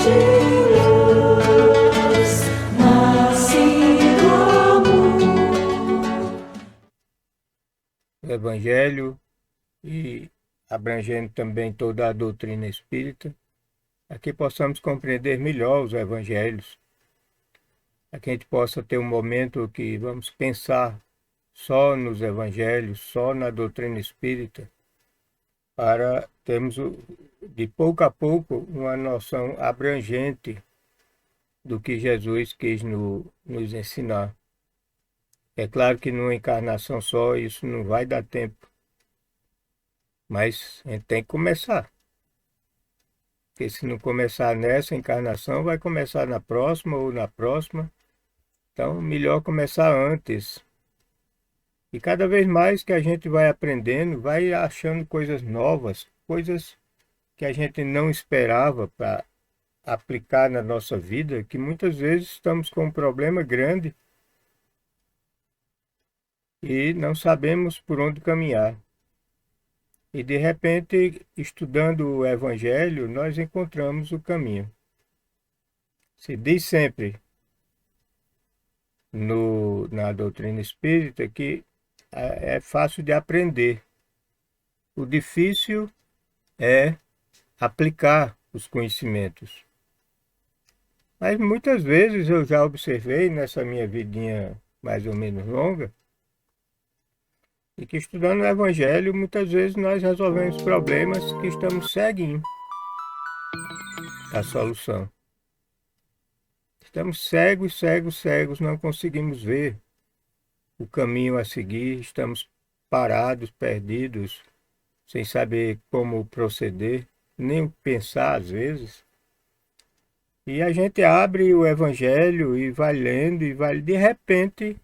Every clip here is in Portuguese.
de luz, nasce do amor. O Evangelho e abrangendo também toda a doutrina espírita, para que possamos compreender melhor os Evangelhos, para que a gente possa ter um momento que vamos pensar só nos Evangelhos, só na doutrina espírita, para termos, de pouco a pouco, uma noção abrangente do que Jesus quis nos ensinar. É claro que numa encarnação só isso não vai dar tempo, mas a gente tem que começar. Porque se não começar nessa encarnação, vai começar na próxima ou na próxima. Então, melhor começar antes. E cada vez mais que a gente vai aprendendo, vai achando coisas novas, coisas que a gente não esperava para aplicar na nossa vida, que muitas vezes estamos com um problema grande e não sabemos por onde caminhar. E de repente, estudando o Evangelho, nós encontramos o caminho. Se diz sempre na doutrina espírita que é fácil de aprender. O difícil é aplicar os conhecimentos. Mas muitas vezes eu já observei nessa minha vidinha mais ou menos longa, e que estudando o Evangelho, muitas vezes nós resolvemos problemas que estamos ceguinhos da solução. Estamos cegos, cegos, cegos, não conseguimos ver o caminho a seguir, estamos parados, perdidos, sem saber como proceder, nem o que pensar às vezes. E a gente abre o Evangelho e vai lendo e vai, de repente,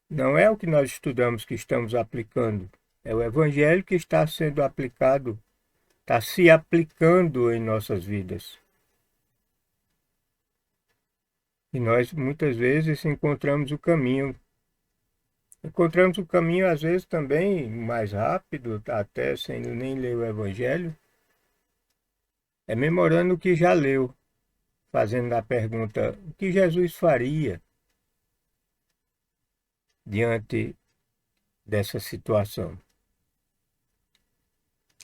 não é o que nós estudamos que estamos aplicando, é o Evangelho que está sendo aplicado, está se aplicando em nossas vidas. E nós muitas vezes encontramos o caminho. Encontramos o caminho, às vezes, também mais rápido, até sem nem ler o Evangelho, é memorando o que já leu, fazendo a pergunta: o que Jesus faria diante dessa situação?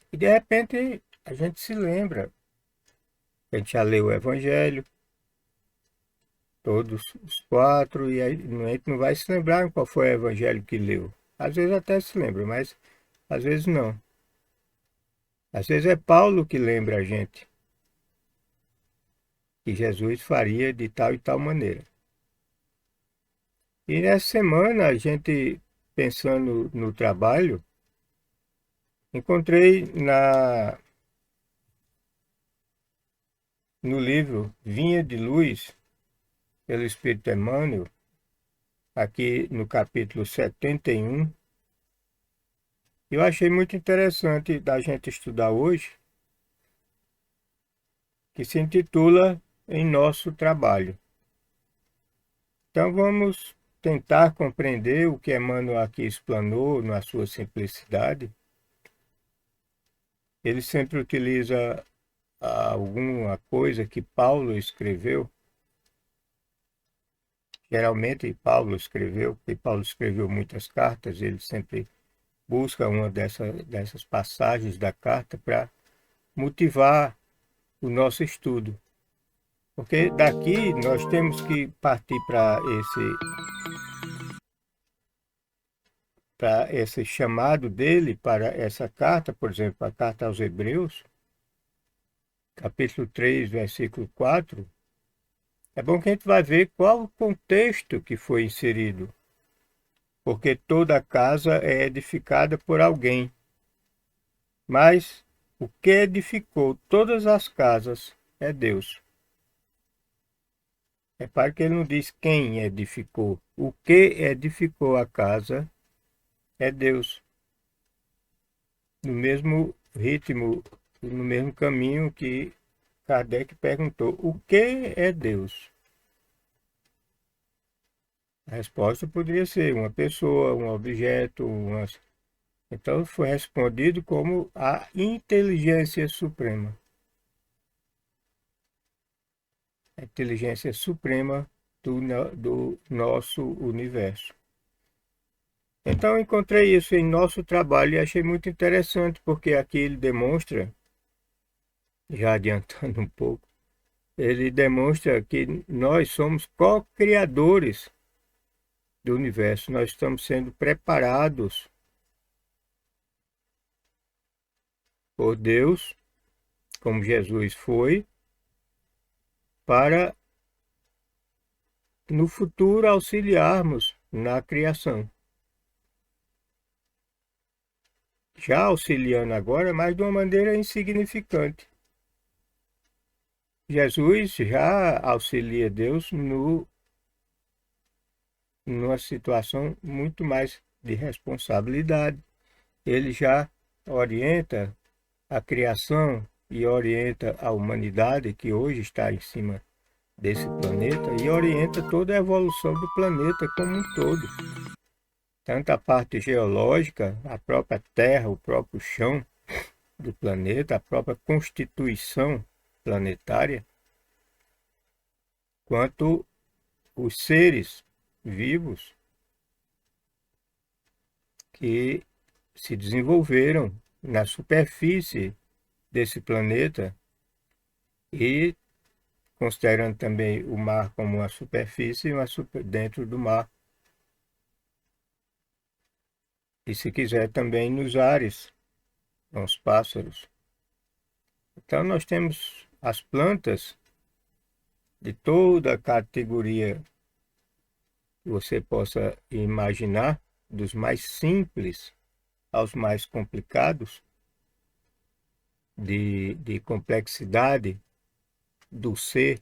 E de repente a gente se lembra, a gente já leu o Evangelho, todos os quatro, e aí a gente não vai se lembrar qual foi o Evangelho que leu. Às vezes até se lembra, mas às vezes não. Às vezes é Paulo que lembra a gente que Jesus faria de tal e tal maneira. E nessa semana, a gente pensando no trabalho, encontrei no livro Vinha de Luz, pelo Espírito Emmanuel, aqui no capítulo 71, eu achei muito interessante da gente estudar hoje, que se intitula Em Nosso Trabalho. Então vamos tentar compreender o que Emmanuel aqui explanou na sua simplicidade. Ele sempre utiliza alguma coisa que Paulo escreveu. Geralmente Paulo escreveu, porque Paulo escreveu muitas cartas, ele sempre busca uma dessas passagens da carta para motivar o nosso estudo. Porque daqui nós temos que partir para esse chamado dele, para essa carta, por exemplo, a carta aos Hebreus, capítulo 3, versículo 4. É bom que a gente vai ver qual o contexto que foi inserido, porque toda casa é edificada por alguém, mas o que edificou todas as casas é Deus. Repare que ele não diz quem edificou, o que edificou a casa é Deus. No mesmo ritmo, no mesmo caminho que Kardec perguntou: o que é Deus? A resposta poderia ser uma pessoa, um objeto, Então foi respondido como a inteligência suprema. a inteligência suprema do nosso universo. Então, encontrei isso em nosso trabalho e achei muito interessante, porque aqui ele demonstra, já adiantando um pouco, ele demonstra que nós somos co-criadores do universo, nós estamos sendo preparados por Deus, como Jesus foi, para no futuro auxiliarmos na criação. Já auxiliando agora, mas de uma maneira insignificante. Jesus já auxilia Deus numa situação muito mais de responsabilidade. Ele já orienta a criação e orienta a humanidade que hoje está em cima desse planeta e orienta toda a evolução do planeta como um todo. Tanto a parte geológica, a própria Terra, o próprio chão do planeta, a própria constituição planetária, quanto os seres vivos que se desenvolveram na superfície desse planeta e considerando também o mar como uma superfície, dentro do mar. E se quiser também nos ares, com os pássaros. Então nós temos as plantas de toda a categoria que você possa imaginar, dos mais simples aos mais complicados, de complexidade do ser